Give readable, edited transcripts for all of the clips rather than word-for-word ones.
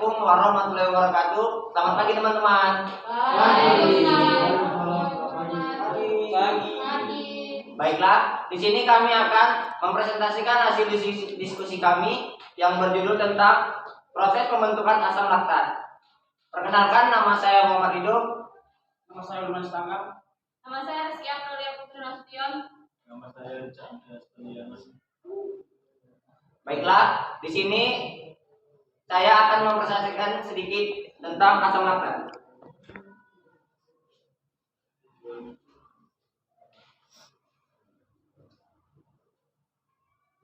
Assalamualaikum warahmatullahi wabarakatuh. Selamat pagi teman-teman. Pagi. Baiklah, di sini kami akan mempresentasikan hasil diskusi kami yang berjudul tentang proses pembentukan asam laktat. Perkenalkan, nama saya Muhammad Ridho. Nama saya Lunas Tangga. Nama saya Rizky Amelia Putri Nasution. Nama saya Chandra Stadiana. Baiklah, di sini saya akan mempresentasikan sedikit tentang asam laktat.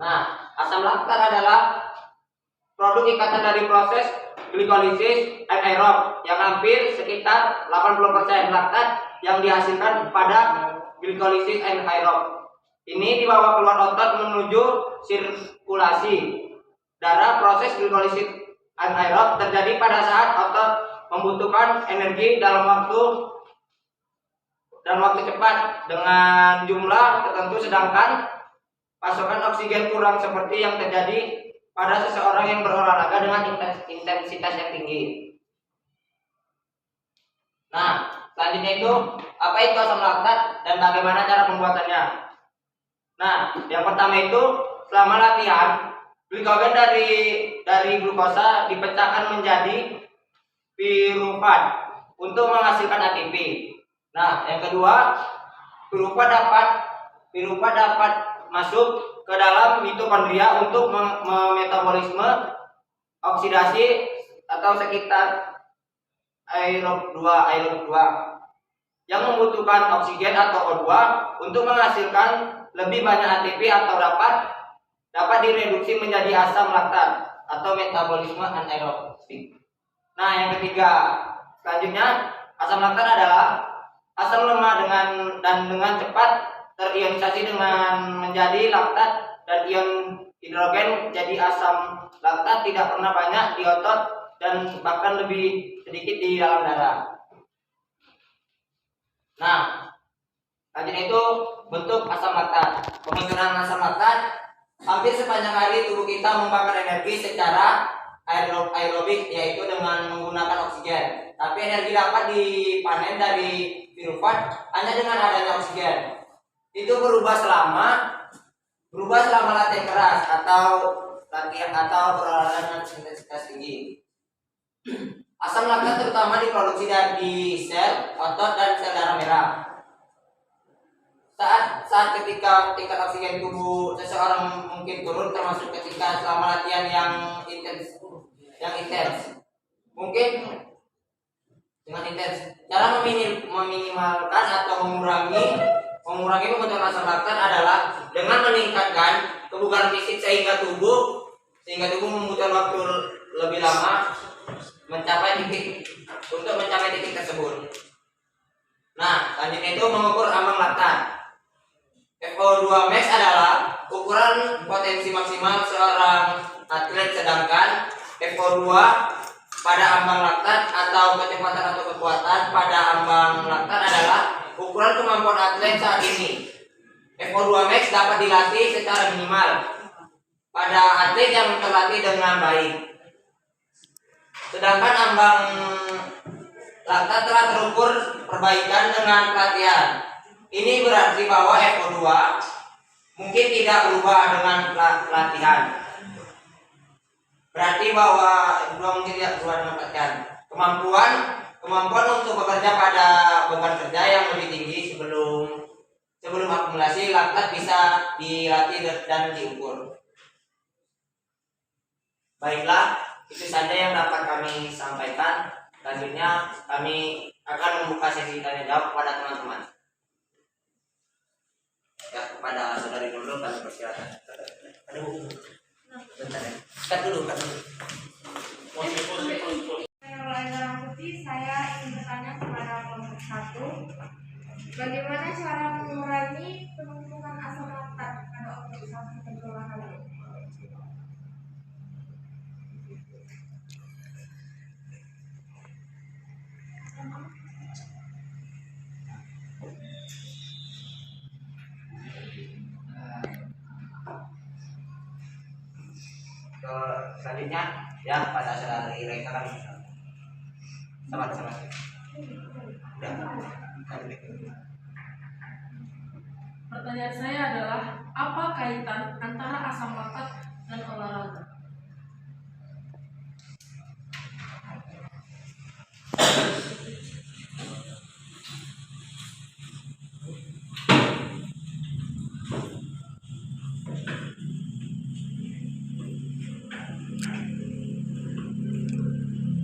Nah, asam laktat adalah produk ikatan dari proses glikolisis anaerob yang hampir sekitar 80% laktat yang dihasilkan pada glikolisis anaerob. Ini dibawa keluar otot menuju sirkulasi darah. Proses glikolisis anaerob terjadi pada saat otot membutuhkan energi dalam waktu cepat dengan jumlah tertentu, sedangkan pasokan oksigen kurang, seperti yang terjadi pada seseorang yang berolahraga dengan intensitas yang tinggi. Nah, selanjutnya itu apa itu asam laktat dan bagaimana cara pembuatannya. Nah, yang pertama itu selama latihan glikogen dari glukosa dipecahkan menjadi pirufat untuk menghasilkan ATP. Nah, yang kedua, pirufat dapat masuk ke dalam mitokondria untuk memetabolisme oksidasi atau sekitar aerob 2 yang membutuhkan oksigen atau O2 untuk menghasilkan lebih banyak ATP atau dapat direduksi menjadi asam laktat atau metabolisme anaerobik. Nah, yang ketiga, selanjutnya asam laktat adalah asam lemah dengan cepat terionisasi dengan menjadi laktat, dan ion hidrogen jadi asam laktat tidak pernah banyak di otot dan bahkan lebih sedikit di dalam darah. Nah, selanjutnya itu bentuk asam laktat. Pembentukan asam laktat, hampir sepanjang hari tubuh kita membakar energi secara aerobik, yaitu dengan menggunakan oksigen. Tapi energi dapat dipanen dari pirufat hanya dengan adanya oksigen. Itu berubah selama latihan keras atau berolahraga dengan intensitas tinggi. Asam laktat terutama diproduksi dari sel otot dan sel darah merah. Saat ketika tingkat oksigen tubuh seseorang mungkin turun, termasuk ketika selama latihan yang intens. Mungkin dengan intens. Cara meminimalkan atau mengurangi pembentukan asam laktat adalah dengan meningkatkan kebugaran fisik sehingga tubuh membutuhkan waktu lebih lama mencapai titik tersebut. Nah, selanjutnya itu mengukur ambang laktat. FO2 max adalah ukuran potensi maksimal seorang atlet, sedangkan FO2 pada ambang laktat atau kecepatan atau kekuatan pada ambang laktat adalah ukuran kemampuan atlet saat ini. FO2 max dapat dilatih secara minimal pada atlet yang terlatih dengan baik. Sedangkan ambang laktat telah terukur perbaikan dengan pelatihan. Ini berarti bahwa FO2 mungkin tidak berubah dengan pelatihan. Berarti bahwa FO2 mungkin tidak berubah dengan pelatihan. Kemampuan untuk bekerja pada beban kerja yang lebih tinggi sebelum akumulasi laktat bisa dilatih dan diukur. Baiklah, itu saja yang dapat kami sampaikan. Selanjutnya kami akan membuka sesi tanya jawab kepada teman-teman. Ya, kepada saudari dulu kami persilakan. Bentar ya. Cut dulu. Saya ingin bertanya kepada kelompok 1. Bagaimana cara mengurangi penumpukan asam laktat pada otot dan olahraga? Selanjutnya Ya, pada saat hari mereka kan sama. Ya. Pertanyaan saya adalah, apa kaitan antara asam laktat dan olahraga?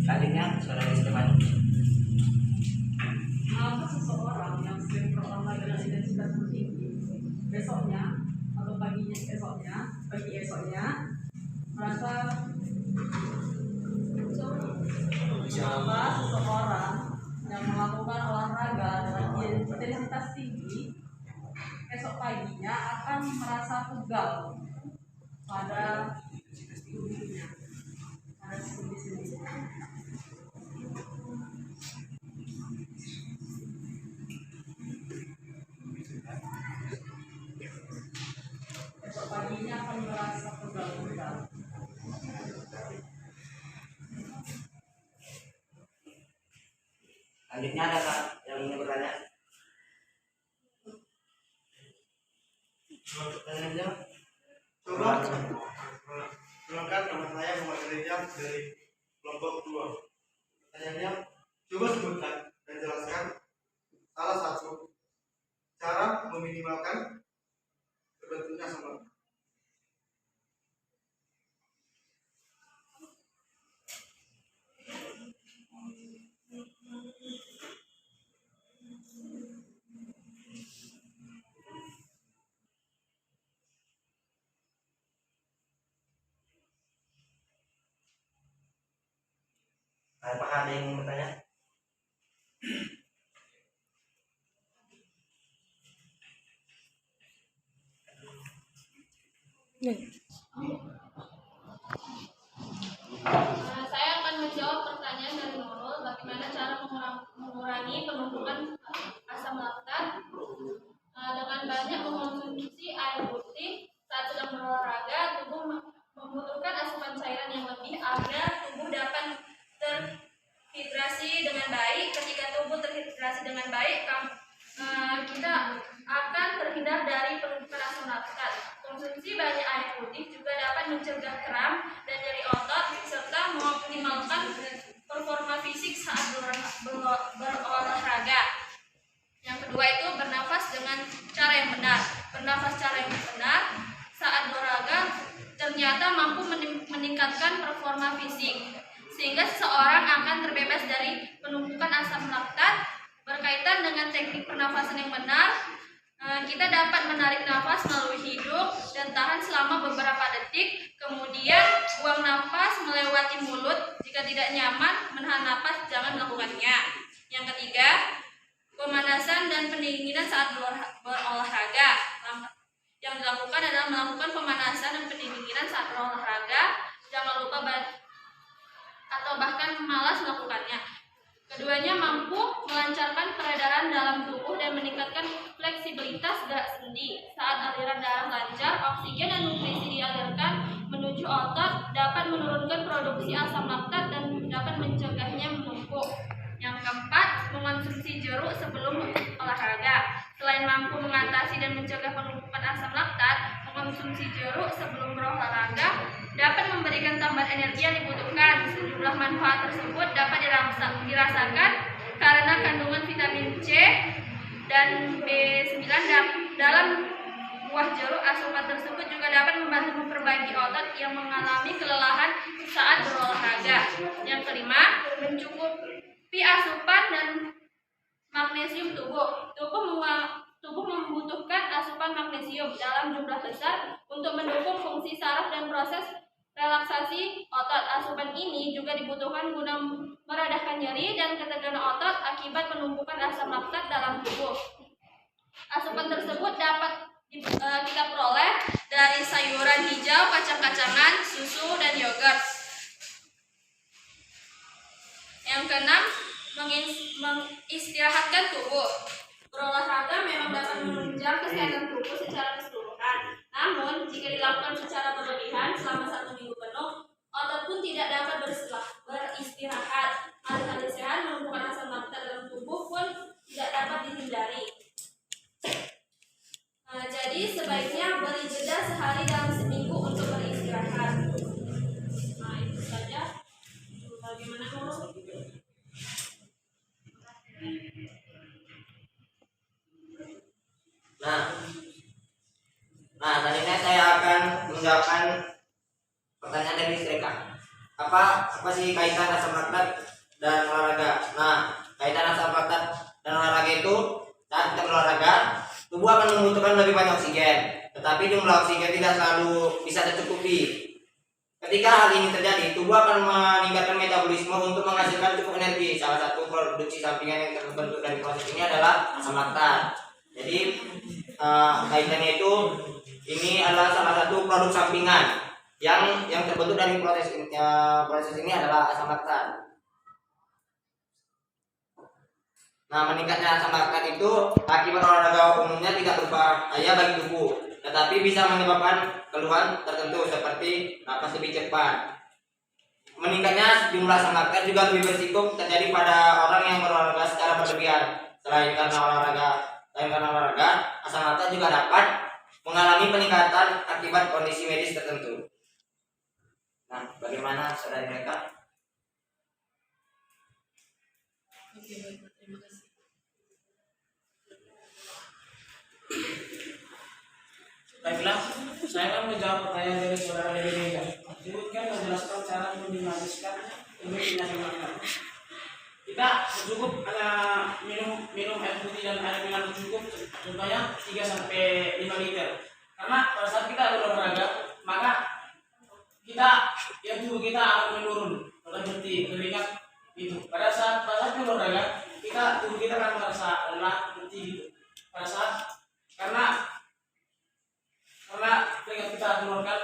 Selanjutnya, saudara Esteban. Mengapa seseorang yang sering berolahraga dengan intensitas tinggi besoknya atau pagi esoknya merasa mengapa seseorang yang melakukan olahraga dengan intensitas tinggi esok paginya akan merasa pegal pada tubuhnya, pada sendi-sendinya. Esok paginya akan merasa pegal-pegal. Selanjutnya ada Kak yang ingin bertanya? Coba. Silakan, nama saya Muhammad Rizal dari kelompok 2. Pertanyaannya, coba sebutkan dan jelaskan salah satu cara meminimalkan terbentuknya asam laktat. Apakah ada yang ingin bertanya? Saya akan menjawab pertanyaan dari Nurul, bagaimana cara mengurangi penumpukan asam laktat dengan banyak mengonsumsi air putih. Saat sedang berolahraga, tubuh membutuhkan asupan cairan yang lebih agar tubuh dapat terhidrasi dengan baik. Ketika tubuh terhidrasi dengan baik, kita akan terhindar dari penumpukan asam laktat. Konsumsi banyak air putih juga dapat mencegah kram dan nyeri otot serta mengoptimalkan performa fisik saat berolahraga. Yang kedua itu bernafas dengan cara yang benar. Bernafas cara yang benar saat berolahraga ternyata mampu meningkatkan performa fisik, sehingga seseorang akan terbebas dari penumpukan asam laktat. Berkaitan dengan teknik pernafasan yang benar, kita dapat menarik nafas melalui hidung dan tahan selama beberapa detik, kemudian buang nafas melewati mulut. Jika tidak nyaman menahan nafas, jangan melakukannya. Yang ketiga, pemanasan dan pendinginan saat berolahraga. Yang dilakukan adalah melakukan pemanasan dan pendinginan saat berolahraga. Jangan lupa atau bahkan malas melakukannya. Keduanya mampu melancarkan peredaran dalam tubuh dan meningkatkan fleksibilitas gerak sendi. Saat aliran darah lancar, oksigen dan nutrisi dialirkan menuju otot, dapat menurunkan produksi asam laktat dan dapat mencegahnya menumpuk. Yang keempat, mengonsumsi jeruk sebelum olahraga. Selain mampu mengatasi dan mencegah penumpukan asam laktat, mengonsumsi jeruk sebelum berolahraga dapat memberikan tambahan energi yang dibutuhkan. Sejumlah manfaat tersebut dapat dirasakan karena kandungan vitamin C dan B9 dalam buah jeruk. Asupan tersebut juga dapat membantu memperbaiki otot yang mengalami kelelahan saat berolahraga. Yang kelima, mencukupi asupan dan magnesium tubuh. Tubuh membutuhkan asupan magnesium dalam jumlah besar untuk mendukung fungsi saraf dan proses relaksasi otot. Asupan ini juga dibutuhkan guna meredakan nyeri dan ketegangan otot akibat penumpukan asam laktat dalam tubuh. Asupan tersebut dapat kita peroleh dari sayuran hijau, kacang-kacangan, susu, dan yogurt. Yang keenam, mengistirahatkan tubuh. Berolahraga memang dapat menunjang kesehatan tubuh secara keseluruhan. Namun, jika dilakukan secara berlebihan selama 1 minggu penuh, otot pun pun tidak dapat beristirahat. Alih-alih sehat, menumbuhkan asam laktat dalam tubuh pun tidak dapat dihindari. Jadi sebaiknya beri jeda sehari dalam seminggu untuk beristirahat. Nah, itu saja. Bagaimana Nurul? Nah, selanjutnya saya akan menjawabkan pertanyaan dari mereka. Apa sih kaitan asam laktat dan olahraga? Nah, kaitan asam laktat dan olahraga itu saat kita berolahraga, tubuh akan membutuhkan lebih banyak oksigen, tetapi jumlah oksigen tidak selalu bisa tercukupi. Ketika hal ini terjadi, tubuh akan meningkatkan metabolisme untuk menghasilkan cukup energi. Salah satu produksi sampingan yang terbentuk dari proses ini adalah asam laktat. Jadi kaitannya itu ini adalah salah satu produk sampingan yang terbentuk dari proses ini adalah asam laktat. Nah, meningkatnya asam laktat itu akibat olahraga umumnya tidak berbahaya bagi tubuh, tetapi bisa menyebabkan keluhan tertentu seperti napas lebih cepat. Meningkatnya jumlah asam laktat juga lebih berisiko terjadi pada orang yang berolahraga secara berlebihan. Selain karena olahraga, asam laktat juga dapat mengalami peningkatan akibat kondisi medis tertentu. Nah, bagaimana saudara mereka? Oke, baik, terima kasih. Baiklah, saya akan menjawab pertanyaan dari saudara Dewi. Sebutkan dan jelaskan cara meminimaliskan penyakit makan. Kita cukup minum air putih dan air mineral cukup, contohnya 3 sampai 5 liter. Karena pada saat kita berolahraga, maka tubuh kita akan menurun, berhenti keringat itu. Pada saat berolahraga, tubuh kita akan merasa lelah, berhenti gitu. Pada saat karena keringat kita menurunkan,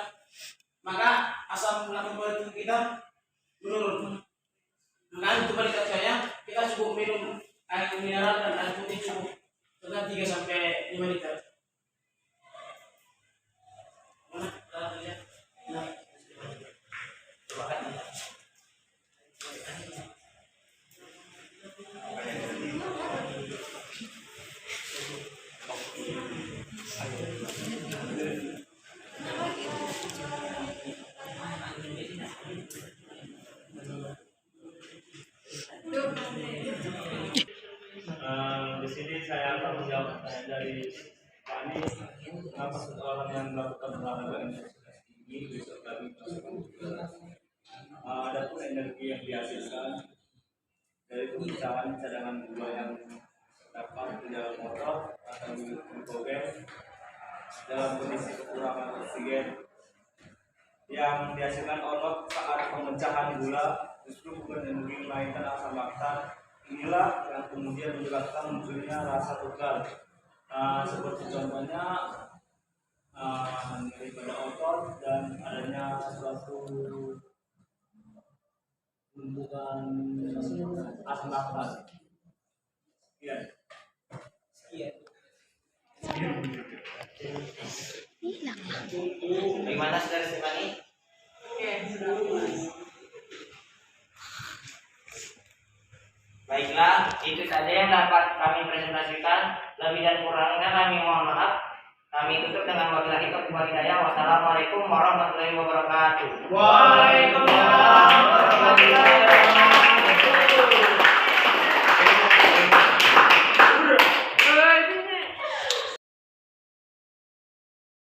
maka asam laktat pada tubuh kita menurun. Maka untuk meningkatkannya, kita cukup minum air mineral dan air putih cukup dengan 3 sampai 5 liter. Mana? Lihat. Nah. Di sini saya akan menjawab pertanyaan dari Pani. Kenapa seseorang yang melakukan olahraga intensitas tinggi besok pagi ada pun energi yang dihasilkan dari pemecahan cadangan gula yang terdapat di dalam otot atau glikogen dalam kondisi kekurangan oksigen yang dihasilkan otot saat pemecahan gula justru bukan energi melainkan asam laktat. Inilah yang kemudian menyebabkan munculnya rasa pegal. Seperti contohnya nyeri pada otot dan adanya suatu bentukan asam laktat. Sekian. Bagaimana saudara Stefani? Baiklah, itu saja yang dapat kami presentasikan. Lebih dan kurangnya kami mohon maaf. Kami tutup dengan wabillahi taufiq wal hidayah. Wassalamualaikum warahmatullahi wabarakatuh. Waalaikumsalam warahmatullahi wabarakatuh.